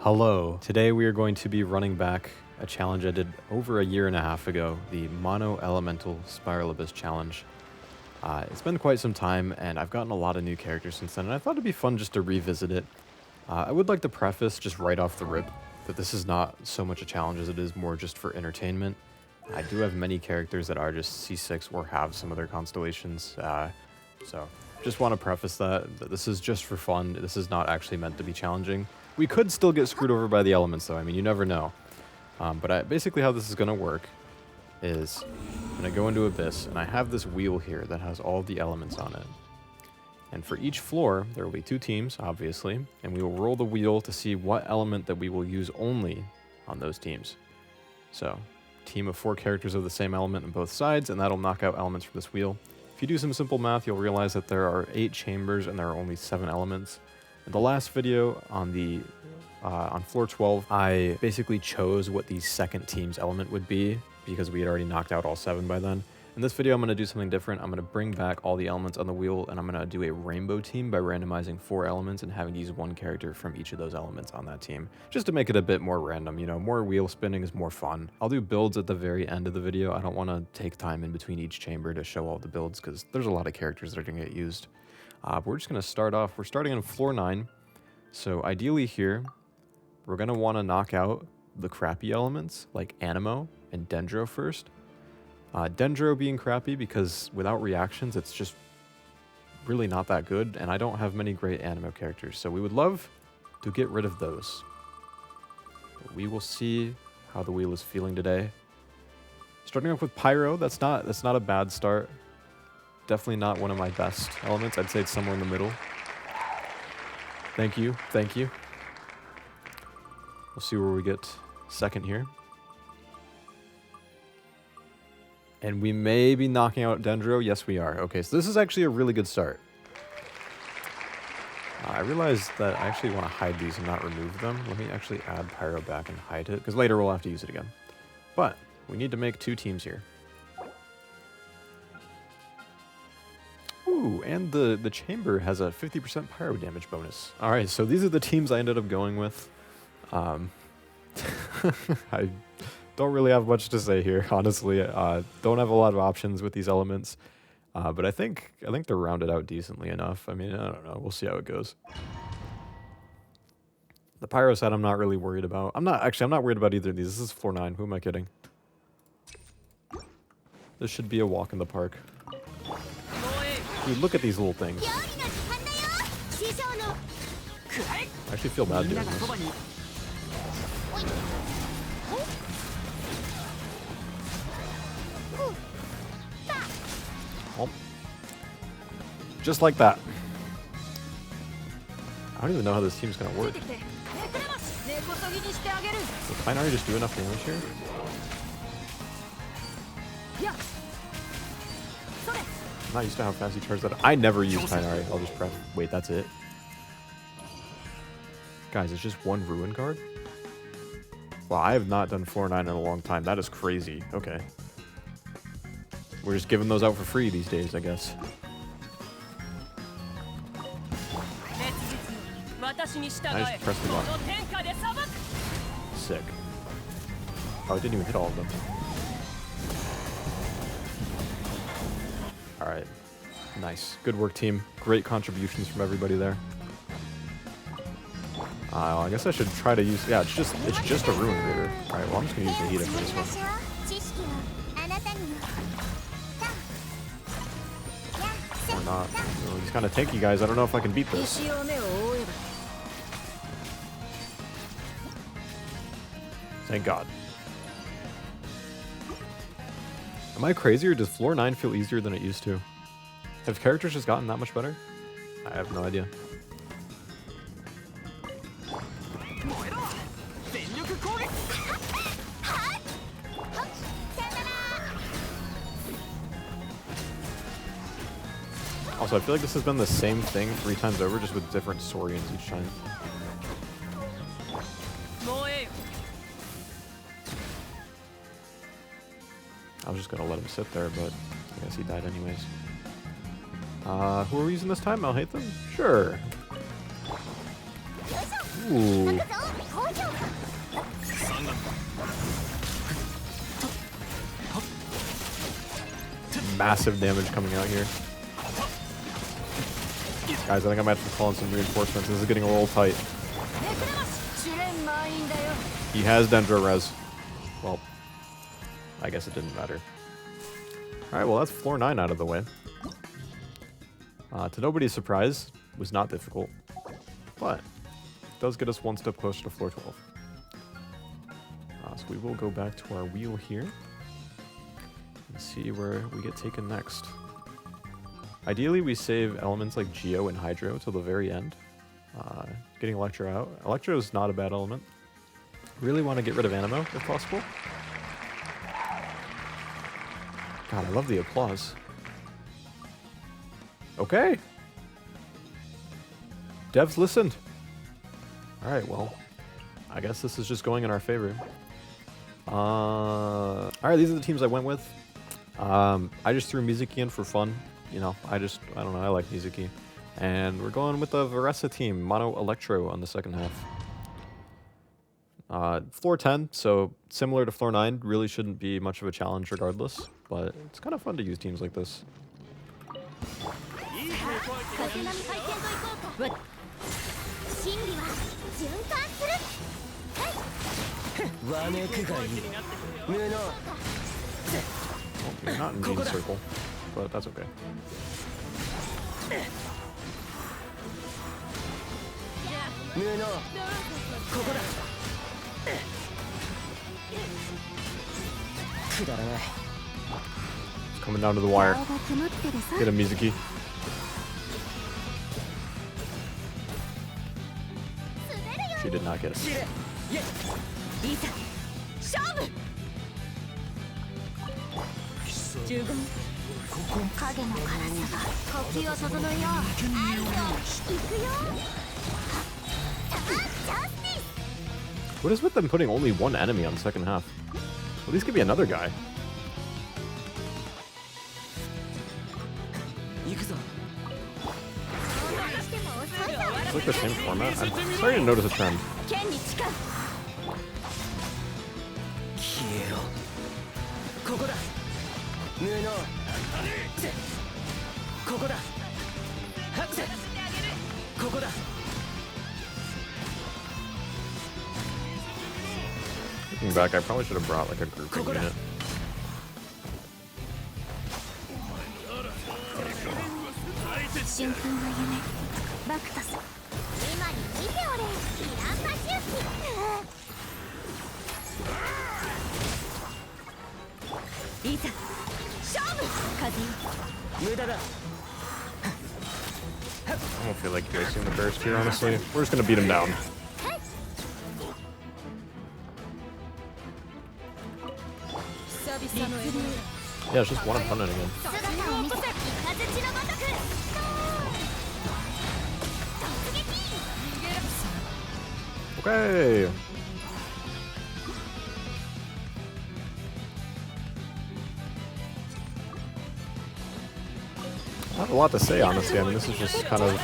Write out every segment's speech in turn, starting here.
Hello. Today we are going to be running back a challenge I did over a year and a half ago, the Mono Elemental Spiral Abyss Challenge. It's been quite some time, and I've gotten a lot of new characters since then, and I thought it'd be fun just to revisit it. I would like to preface just right off the rip that this is not so much a challenge as it is more just for entertainment. I do have many characters that are just C6 or have some other constellations, so just want to preface that this is just for fun. This is not actually meant to be challenging. We could still get screwed over by the elements, though. I mean, you never know. Basically how this is going to work is I'm going to go into Abyss, and I have this wheel here that has all the elements on it. And for each floor, there will be two teams, obviously, and we will roll the wheel to see what element that we will use only on those teams. So, team of 4 characters of the same element on both sides, and that'll knock out elements from this wheel. If you do some simple math, you'll realize that there are 8 chambers and there are only 7 elements. In the last video on floor 12, I basically chose what the second team's element would be because we had already knocked out all 7 by then. In this video, I'm going to do something different. I'm going to bring back all the elements on the wheel, and I'm going to do a rainbow team by randomizing 4 elements and having to use 1 character from each of those elements on that team, just to make it a bit more random. You know, more wheel spinning is more fun. I'll do builds at the very end of the video. I don't want to take time in between each chamber to show all the builds because there's a lot of characters that are going to get used. But we're just going to start off. We're starting on floor 9. So ideally here, we're going to want to knock out the crappy elements like Anemo and Dendro first. Dendro being crappy because without reactions, it's just really not that good, and I don't have many great Anemo characters, so we would love to get rid of those. We will see how the wheel is feeling today. Starting off with Pyro, that's not a bad start. Definitely not one of my best elements. I'd say it's somewhere in the middle. Thank you, thank you. We'll see where we get second here. And we may be knocking out Dendro. Yes, we are. Okay, so this is actually a really good start. I realized that I actually want to hide these and not remove them. Let me actually add Pyro back and hide it, because later we'll have to use it again. But we need to make 2 teams here. Ooh, and the chamber has a 50% Pyro damage bonus. All right, so these are the teams I ended up going with. I don't really have much to say here, honestly. Don't have a lot of options with these elements, but I think they're rounded out decently enough. I mean, I don't know. We'll see how it goes. The Pyro set I'm not really worried about. I'm not worried about either of these. This is floor 9. Who am I kidding? This should be a walk in the park. Dude, look at these little things. I actually feel bad doing this. Well, just like that. I don't even know how this team's gonna work. Will Tighnari just do enough damage here? I'm not used to how fast he charges that. I never use Tighnari. I'll just press. Wait, that's it? Guys, it's just 1 ruin card? Wow, I have not done floor 9 in a long time. That is crazy. Okay. We're just giving those out for free these days, I guess. I just pressed the button. Sick. Oh, I didn't even hit all of them. Alright. Nice. Good work, team. Great contributions from everybody there. I guess I should try to use... Yeah, it's just a Ruin Grader. Alright, well, I'm just going to use Nahida for this one. Or not. He's kind of tanky, guys. I don't know if I can beat this. Thank God. Am I crazy, or does floor 9 feel easier than it used to? Have characters just gotten that much better? I have no idea. Also, I feel like this has been the same thing 3 times over, just with different Saurians each time. I was just gonna let him sit there, but I guess he died anyways. Who are we using this time? Alhaitham? Sure. Ooh. massive damage coming out here. Guys, I think I might have to call in some reinforcements. This is getting a little tight. He has Dendro res. Well, I guess it didn't matter. Alright, well that's floor 9 out of the way. To nobody's surprise, was not difficult. But, it does get us one step closer to floor 12. So we will go back to our wheel here. And see where we get taken next. Ideally, we save elements like Geo and Hydro till the very end. Getting Electro out. Electro is not a bad element. Really want to get rid of Anemo, if possible. God, I love the applause. Okay. Devs listened. Alright, well, I guess this is just going in our favor. Alright, these are the teams I went with. I just threw Mizuki in for fun. You know, I don't know, I like Mizuki. And we're going with the Varesa team, Mono Electro on the second half. Floor 10, so similar to floor 9, really shouldn't be much of a challenge regardless, but it's kind of fun to use teams like this. Well, you're not in Gene's circle, but that's okay. It's coming down to the wire. Get him, Mizuki. She did not get it. What is with them putting only one enemy on the second half? At least give me another guy. It's like the same format. I'm starting to notice a trend. Looking back, I probably should have brought like a grouping unit. I don't feel like facing the burst here, honestly. We're just gonna beat him down. Yeah, it's just one opponent again. Okay. Not a lot to say, honestly. I mean, this is just kind of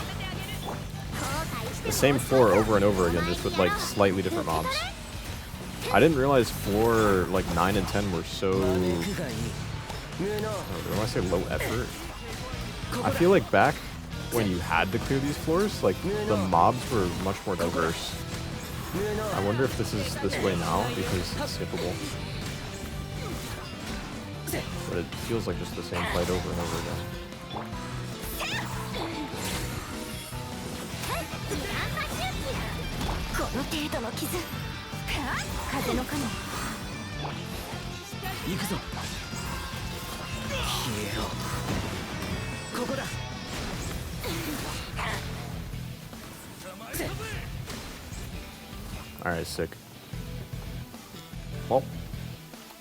the same floor over and over again, just with like slightly different mobs. I didn't realize floor like 9 and 10 were so, do I say low effort? I feel like back when you had to clear these floors, like the mobs were much more diverse. I wonder if this is this way now because it's skippable. But it feels like just the same fight over and over again. Alright, sick. Well,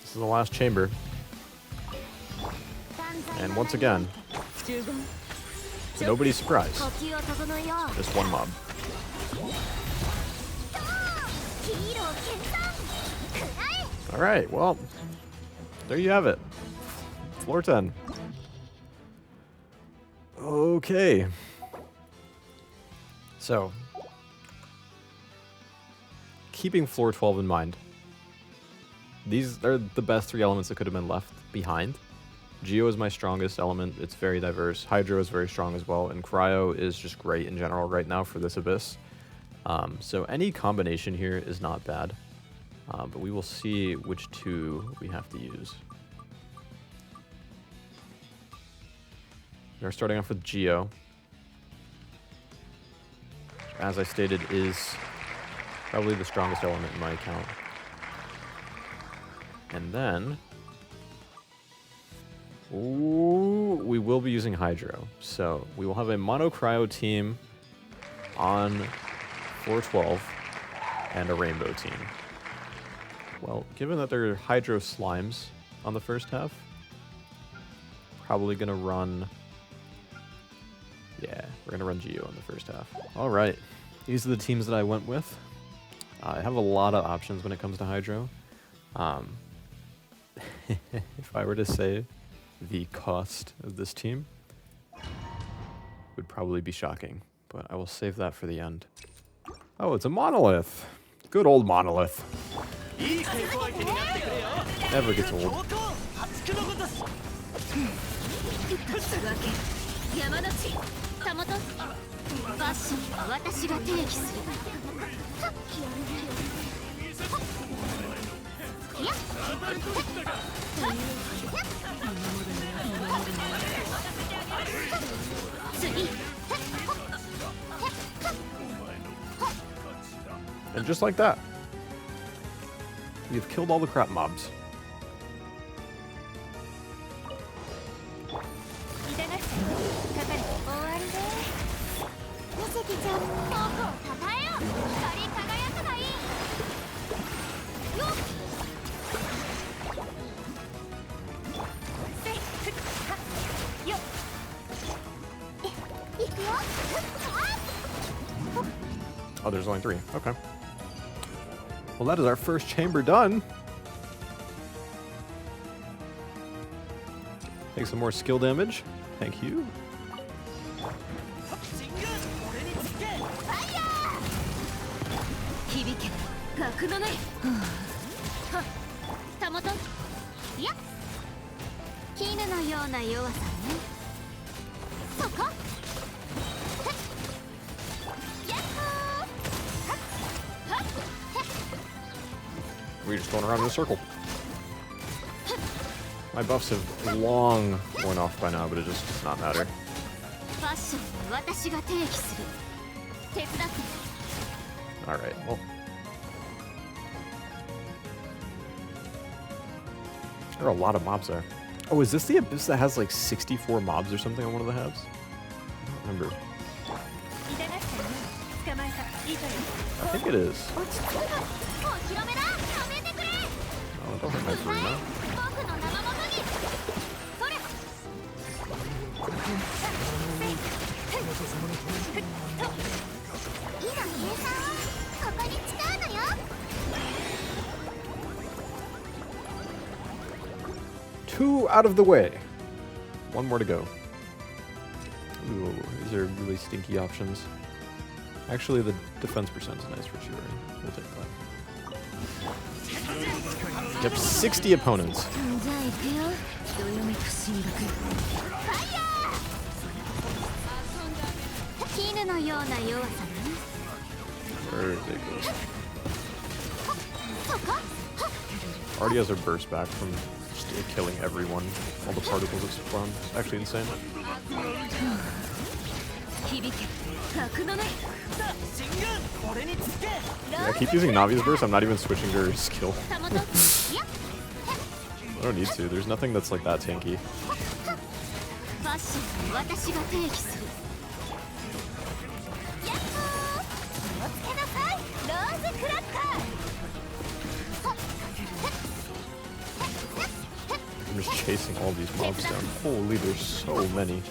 this is the last chamber. And once again, to nobody's surprise, just one mob. Alright, well, there you have it. Floor 10. Okay. So, keeping floor 12 in mind, these are the best 3 elements that could have been left behind. Geo is my strongest element. It's very diverse. Hydro is very strong as well. And Cryo is just great in general right now for this Abyss. So any combination here is not bad. But we will see which two we have to use. We're starting off with Geo. Which, as I stated, is probably the strongest element in my account. And then... ooh, we will be using Hydro. So we will have a Mono Cryo team on 412 and a Rainbow team. Well, given that there are Hydro Slimes on the first half, probably going to run... yeah, we're going to run Geo in the first half. All right, these are the teams that I went with. I have a lot of options when it comes to Hydro. If I were to say the cost of this team, would probably be shocking, but I will save that for the end. Oh, it's a Monolith. Good old Monolith. Never gets old. And just like that, we've killed all the crap mobs. Oh, there's only 3. Okay. Well, that is our first chamber done. Take some more skill damage. Thank you. We're just going around in a circle. My buffs have long worn off by now, but it just does not matter. Alright, well. There are a lot of mobs there. Oh, is this the Abyss that has like 64 mobs or something on one of the halves? I don't remember. I think it is. Oh, don't hit my Furina. Two out of the way. One more to go. Ooh, these are really stinky options. Actually, the defense percent is nice for Chiori. We'll take that. Yep, 60 opponents. Very ridiculous. Already has her burst back from just killing everyone. All the particles that spawn. It's actually insane. Yeah, I keep using Navia's burst. I'm not even switching to her skill. I don't need to. There's nothing that's like that tanky. I'm just chasing all these mobs down. Holy, there's so many.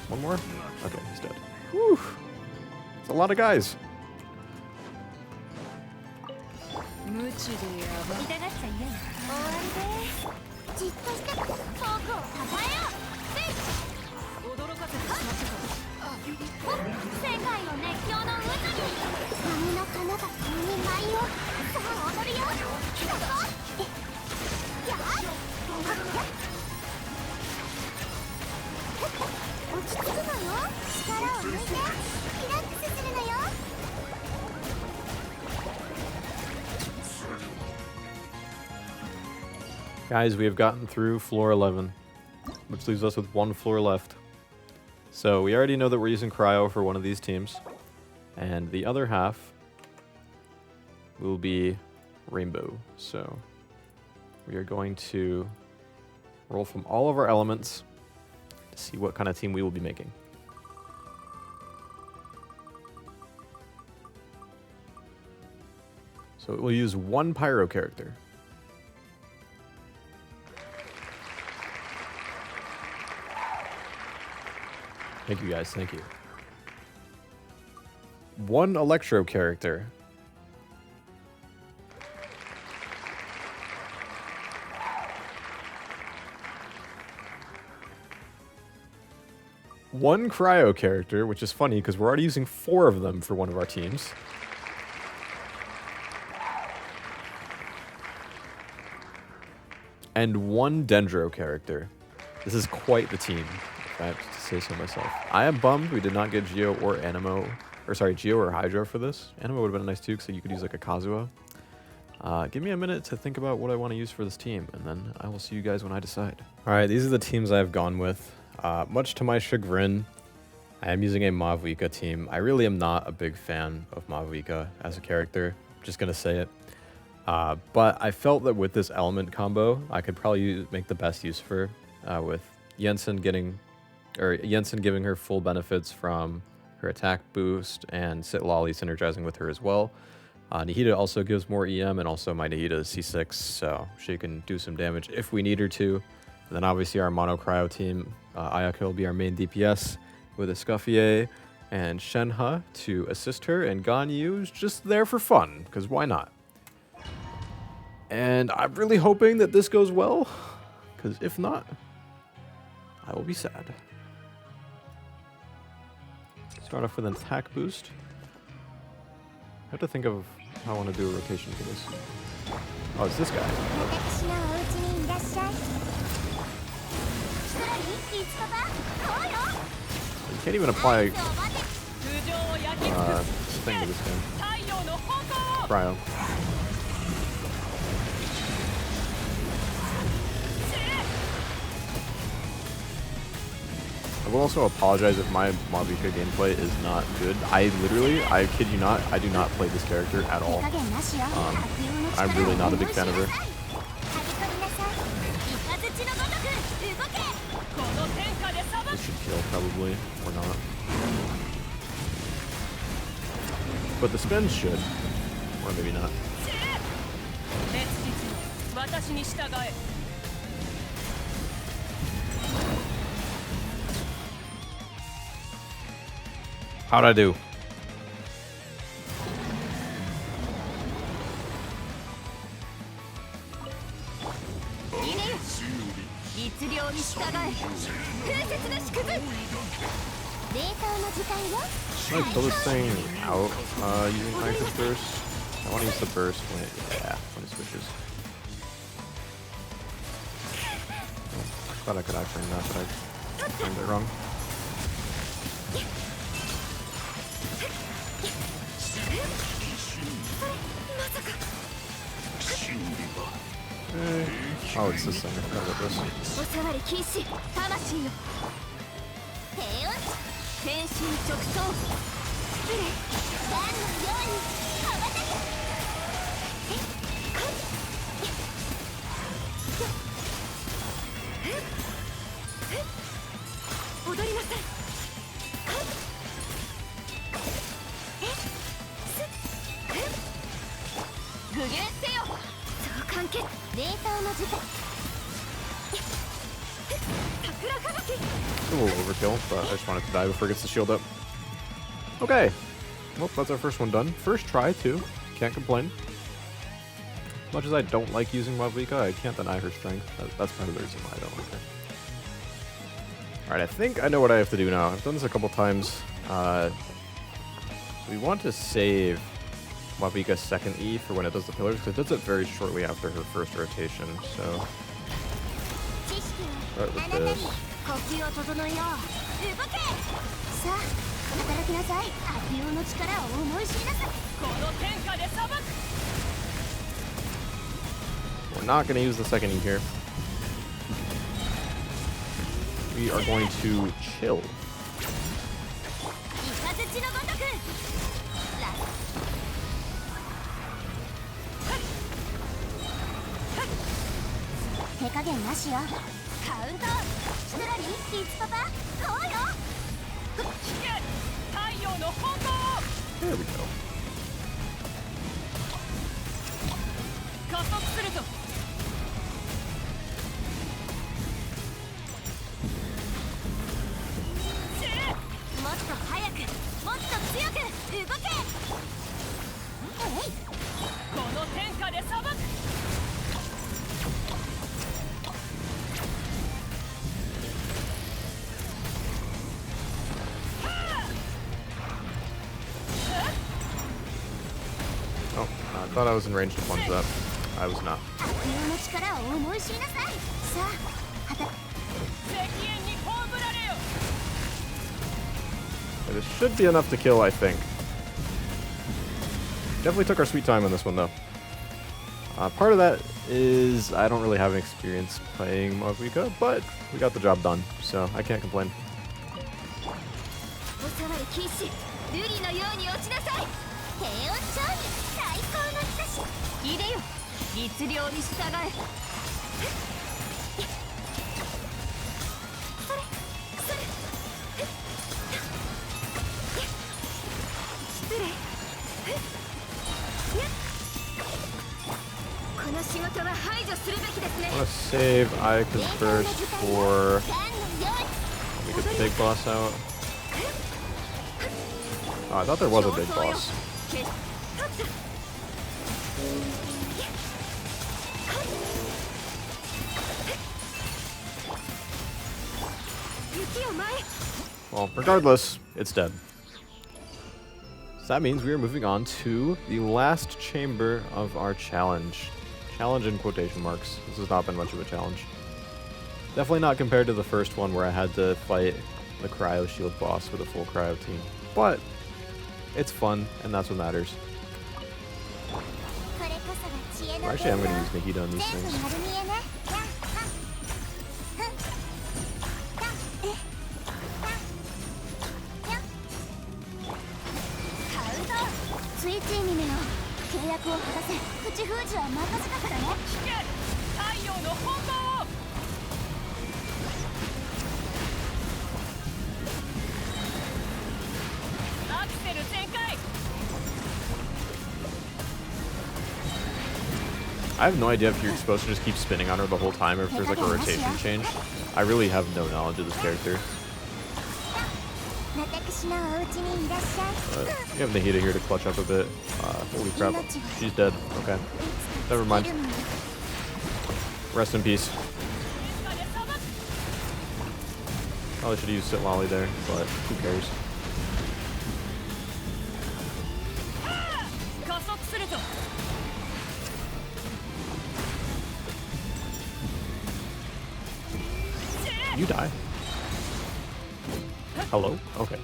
One more? Okay, he's dead. Whew. It's a lot of guys. Guys, we have gotten through floor 11, which leaves us with one floor left. So we already know that we're using Cryo for one of these teams, and the other half will be Rainbow. So we are going to roll from all of our elements to see what kind of team we will be making. So we'll use one Pyro character. Thank you guys, thank you. One Electro character. One Cryo character, which is funny because we're already using 4 of them for one of our teams. And one Dendro character. This is quite the team, if I have to say so myself. I am bummed we did not get Xiao or Anemo, or sorry, Xiao or Hydra for this. Anemo would have been nice too, so you could use like a Kazuha. Give me a minute to think about what I want to use for this team, and then I will see you guys when I decide. Alright, these are the teams I've gone with. Much to my chagrin, I am using a Mavuika team. I really am not a big fan of Mavuika as a character. I'm just going to say it. But I felt that with this element combo, I could probably make the best use of her, with Iansan giving her full benefits from her attack boost, and Sitlali synergizing with her as well. Nahida also gives more EM, and also my Nahida is C6, so she can do some damage if we need her to. And then obviously our mono Cryo team, Ayaka will be our main DPS with Escoffier and Shenhe to assist her, and Ganyu is just there for fun, because why not? And I'm really hoping that this goes well, because if not, I will be sad. Start off with an attack boost. I have to think of how I want to do a rotation for this. Oh, it's this guy. You can't even apply thing to this guy. Cryo. I will also apologize if my Mavuika gameplay is not good. I kid you not, I do not play this character at all. I'm really not a big fan of her. This should kill probably, or not. But the spin should, or maybe not. How'd I do? Should I kill this thing out using Icon's burst? I want to use the burst when it switches. Oh, I thought I could iframe that, but I framed it wrong. Oh, it's this thing. I forgot about this. A little overkill, but I just wanted to die before it gets the shield up. Okay. Well, that's our first one done. First try, too. Can't complain. As much as I don't like using Mavuika, I can't deny her strength. That's part of the reason why I don't like her. Alright, I think I know what I have to do now. I've done this a couple times. We want to save Mavuika's second E for when it does the pillars, because it does it very shortly after her first rotation, so... Start with this. We're not going to use the second E here. we are going to chill. There we go. Oh, I thought I was in range to plunge that. I was not. Okay, this should be enough to kill, I think. Definitely took our sweet time on this one, though. Part of that is I don't really have any experience playing Mavuika, but we got the job done, so I can't complain. I want to save Ayaka's burst for when we get the big boss out. Oh, I thought there was a big boss. Well, regardless, it's dead. So that means we are moving on to the last chamber of our challenge. Challenge in quotation marks. This has not been much of a challenge. Definitely not compared to the first one where I had to fight the Cryo Shield boss with a full Cryo team. But it's fun, and that's what matters. Actually, I'm going to use Nahida on these things. I have no idea if you're supposed to just keep spinning on her the whole time or if there's like a rotation change. I really have no knowledge of this character. But we have Nahida here to clutch up a bit. Holy crap. She's dead. Okay. Never mind. Rest in peace. Probably should have used Sit Lolly there, but who cares? You die. Hello? Okay.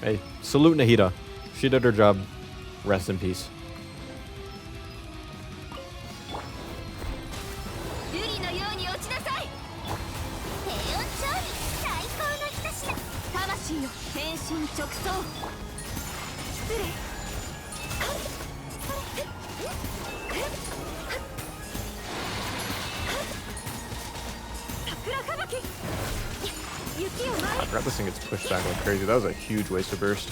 Hey, salute Nahida. She did her job. Rest in peace. I forgot this thing gets pushed back like crazy. That was a huge waste of burst.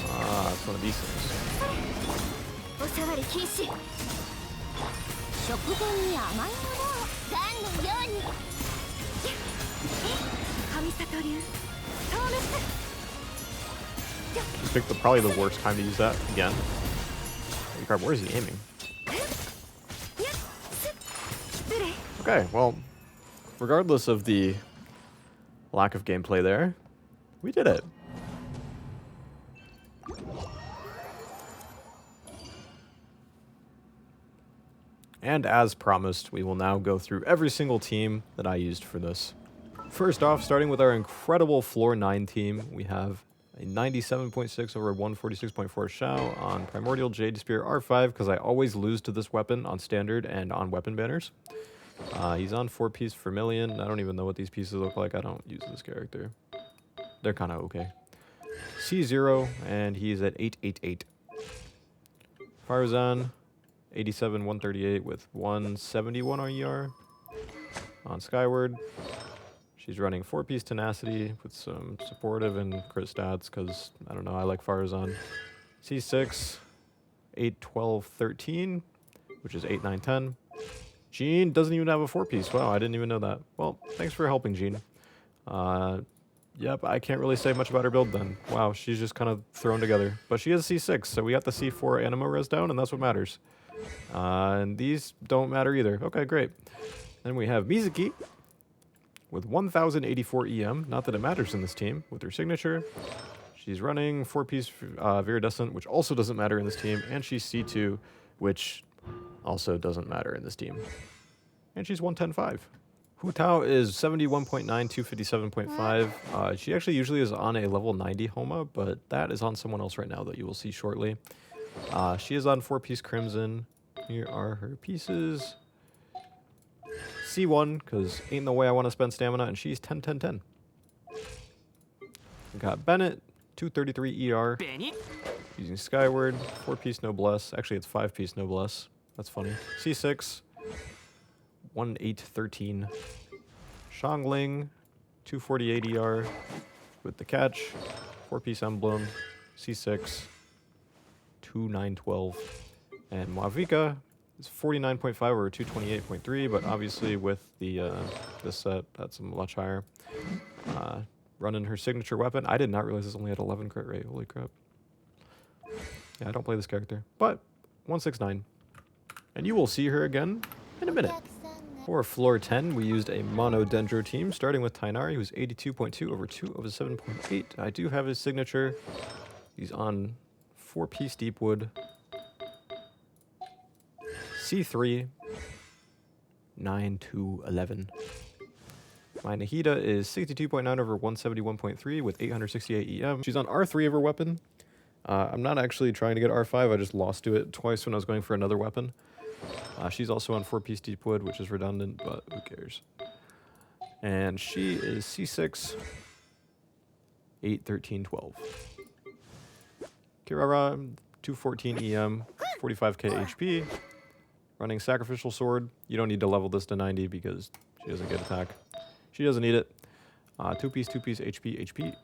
Ah, it's one of these things. Just picked probably the worst time to use that again. Holy crap, where is he aiming? Okay, well, regardless of the lack of gameplay there, we did it. And as promised, we will now go through every single team that I used for this First off, starting with our incredible floor 9 team, we have a 97.6 over 146.4 Xiao on Primordial Jade Spear R5, because I always lose to this weapon on Standard and on weapon banners. He's on 4-piece Vermilion. I don't even know what these pieces look like. I don't use this character. They're kind of okay. C0, and he's at 888. Faruzan, 87, 138 with 171 RER. On Skyward, she's running 4-piece Tenacity with some supportive and crit stats, because, I don't know, I like Faruzan. C6, 8, 12, 13, which is 8, 9, 10. Jean doesn't even have a 4-piece. Wow, I didn't even know that. Well, thanks for helping, Jean. Yep, I can't really say much about her build then. Wow, she's just kind of thrown together. But she is C6, so we got the C4 Anemo res down, and that's what matters. And these don't matter either. Okay, great. Then we have Mizuki with 1084 EM. Not that it matters in this team, with her signature. She's running 4-piece Viridescent, which also doesn't matter in this team. And she's C2, which also doesn't matter in this team. And she's 110.5. Hu Tao is 71.9, 257.5. She actually usually is on a level 90 Homa, but that is on someone else right now that you will see shortly. She is on 4-piece Crimson. Here are her pieces. C1, because ain't no way I want to spend stamina, and she's 10, 10, 10. We got Bennett, 233 ER. Using Skyward, 4-piece Noblesse. Actually, it's 5-piece Noblesse. That's funny. C6, 1813. Xiangling, 248 ER with the catch. 4-piece Emblem. C6, 2912. And Mavuika is 49.5 over 228.3, but obviously with the this set, that's much higher. Running her signature weapon. I did not realize this only had 11 crit rate. Holy crap. Yeah, I don't play this character. But 169. And you will see her again in a minute. For floor 10, we used a mono Dendro team, starting with Tighnari, who's 82.2 over 207.8. I do have his signature. He's on 4-piece Deepwood. C3, 9 to 11. My Nahida is 62.9 over 171.3 with 868 EM. She's on R3 of her weapon. I'm not actually trying to get R5, I just lost to it twice when I was going for another weapon. She's also on 4-piece Deepwood, which is redundant, but who cares. And she is C6, 8, 13, 12. Kirara, 214 EM, 45k HP. Running Sacrificial Sword. You don't need to level this to 90 because she doesn't get attack. She doesn't need it. 2-piece, 2-piece, HP, HP.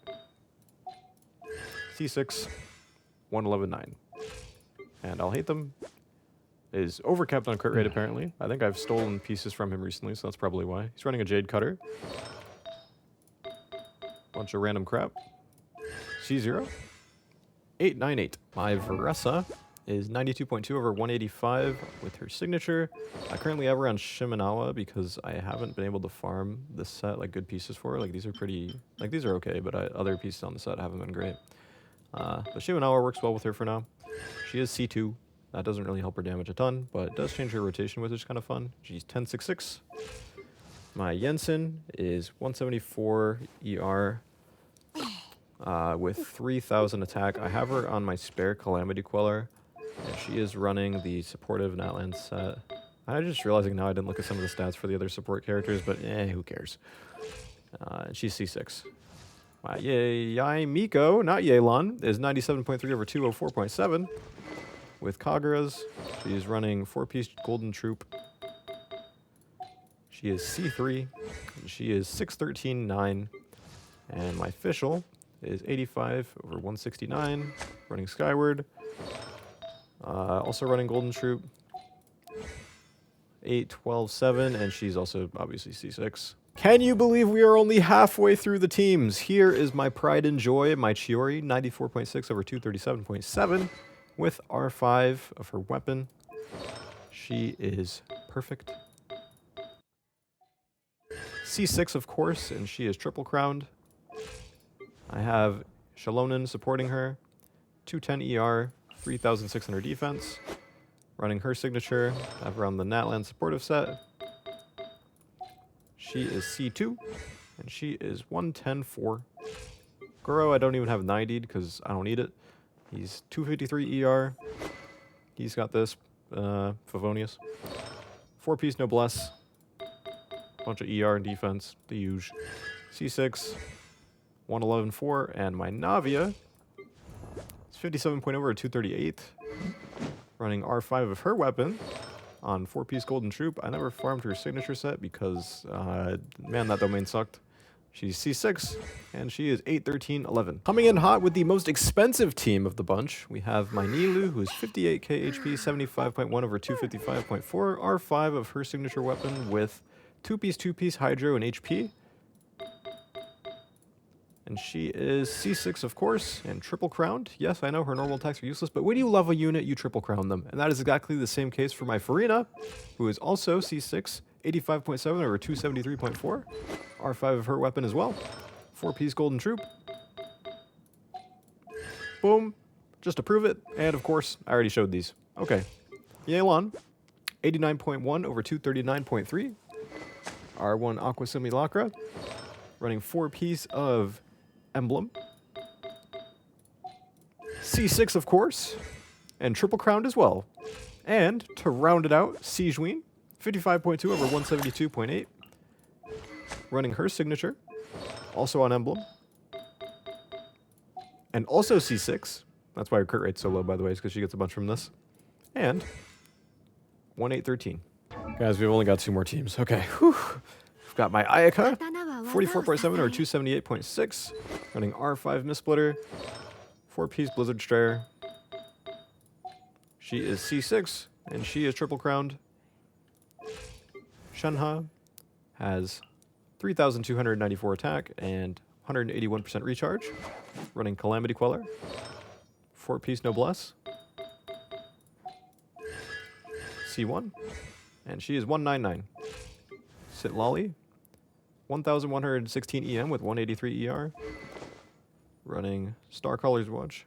C6, 111.9. And Alhaitham is overcapped on crit rate, apparently. I think I've stolen pieces from him recently, so that's probably why. He's running a Jade Cutter. Bunch of random crap. C0, 898. My Varesa is 92.2 over 185 with her signature. I currently have her on Shimenawa because I haven't been able to farm this set like good pieces for her. Like these are pretty, like these are okay, but other pieces on the set haven't been great. But Shimenawa works well with her for now. She is C2. That doesn't really help her damage a ton, but it does change her rotation, which is kind of fun. She's 10.66. My Iansan is 174 ER with 3,000 attack. I have her on my spare Calamity Queller, and she is running the supportive Natland set. I'm just realizing now I didn't look at some of the stats for the other support characters, but who cares? And she's C6. Miko, not Yelan, is 97.3 over 204.7. With Kagura's, she's running 4-piece Golden Troop. She is C3. She is 613.9. And my Fischl is 85 over 169, running Skyward. Also running Golden Troop. 812.7, and she's also obviously C6. Can you believe we are only halfway through the teams? Here is my pride and joy, my Chiori, 94.6 over 237.7. With R5 of her weapon. She is perfect. C6, of course, and she is triple crowned. I have Xilonen supporting her. 210 ER, 3,600 defense. Running her signature. I have her on the Natland supportive set. She is C2, And she is 110-4. Gorou, I don't even have 90'd because I don't need it. He's 253 ER. He's got this, Favonius. 4-piece Noblesse. Bunch of ER and defense, the huge. C6, 111-4, and my Navia is 57 over 238. Running R5 of her weapon on 4-piece Golden Troop. I never farmed her signature set because, man, that domain sucked. She's C6, and she is 813-11. Coming in hot with the most expensive team of the bunch, we have my Nilou, who is 58k HP, 75.1 over 255.4, R5 of her signature weapon with 2-piece Hydro and HP. And she is C6, of course, and triple crowned. Yes, I know her normal attacks are useless, but when you love a unit, you triple crown them. And that is exactly the same case for my Furina, who is also C6, 85.7 over 273.4. R5 of her weapon as well. 4-piece Golden Troop. Boom. Just to prove it. And of course, I already showed these. Okay. Yelan, 89.1 over 239.3. R1 Aqua Simulacra. Running 4-piece of Emblem. C6, of course. And triple crowned as well. And to round it out, Sigewinne, 55.2 over 172.8. Running her signature. Also on Emblem. And also C6. That's why her crit rate's so low, by the way, is because she gets a bunch from this. And 1813. Guys, we've only got 2 more teams. Okay. Whew. We've got my Ayaka, 44.7 or 278.6. Running R5 Mistsplitter. 4-piece Blizzard Strayer. She is C6, and she is triple crowned. Shenhe has 3,294 attack and 181% recharge. Running Calamity Queller. 4-piece Noblesse. C1. And she is 199. Sitlali. 1,116 EM with 183 ER. Running Star Colors Watch.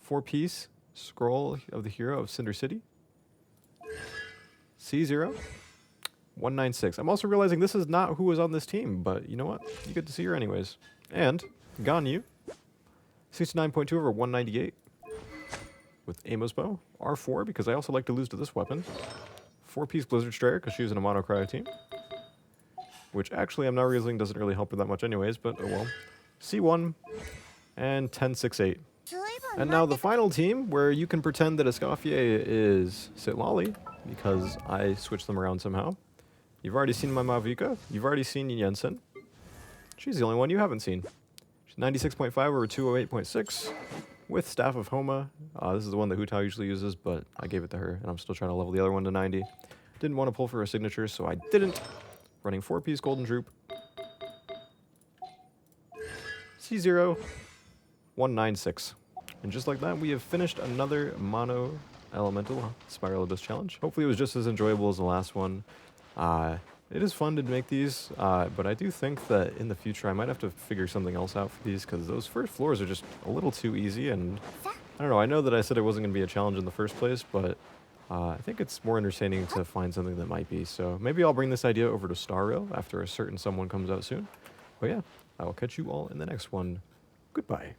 4-piece Scroll of the Hero of Cinder City. C0. 196. I'm also realizing this is not who was on this team, but you know what? You get to see her anyways. And Ganyu. 69.2 over 198. With Amos Bow. R4, because I also like to lose to this weapon. 4-piece Blizzard Strayer, because she's in a mono cryo team. Which actually I'm now realizing doesn't really help her that much anyways, but oh well. C1 and 1068. And now the final team, where you can pretend that Escoffier is Sitlali, because I switched them around somehow. You've already seen my Mavuika. You've already seen Iansan. She's the only one you haven't seen. She's 96.5 over 208.6 with Staff of Homa. This is the one that Hu Tao usually uses, but I gave it to her, and I'm still trying to level the other one to 90. Didn't want to pull for a signature, so I didn't. Running 4-piece Golden Droop. C0, 196. And just like that, we have finished another Mono Elemental Spiral Abyss Challenge. Hopefully it was just as enjoyable as the last one. It is fun to make these, but I do think that in the future I might have to figure something else out for these, because those first floors are just a little too easy, and I don't know, I know that I said it wasn't going to be a challenge in the first place, but I think it's more entertaining to find something that might be. So maybe I'll bring this idea over to Star Rail after a certain someone comes out soon. But yeah, I will catch you all in the next one. Goodbye.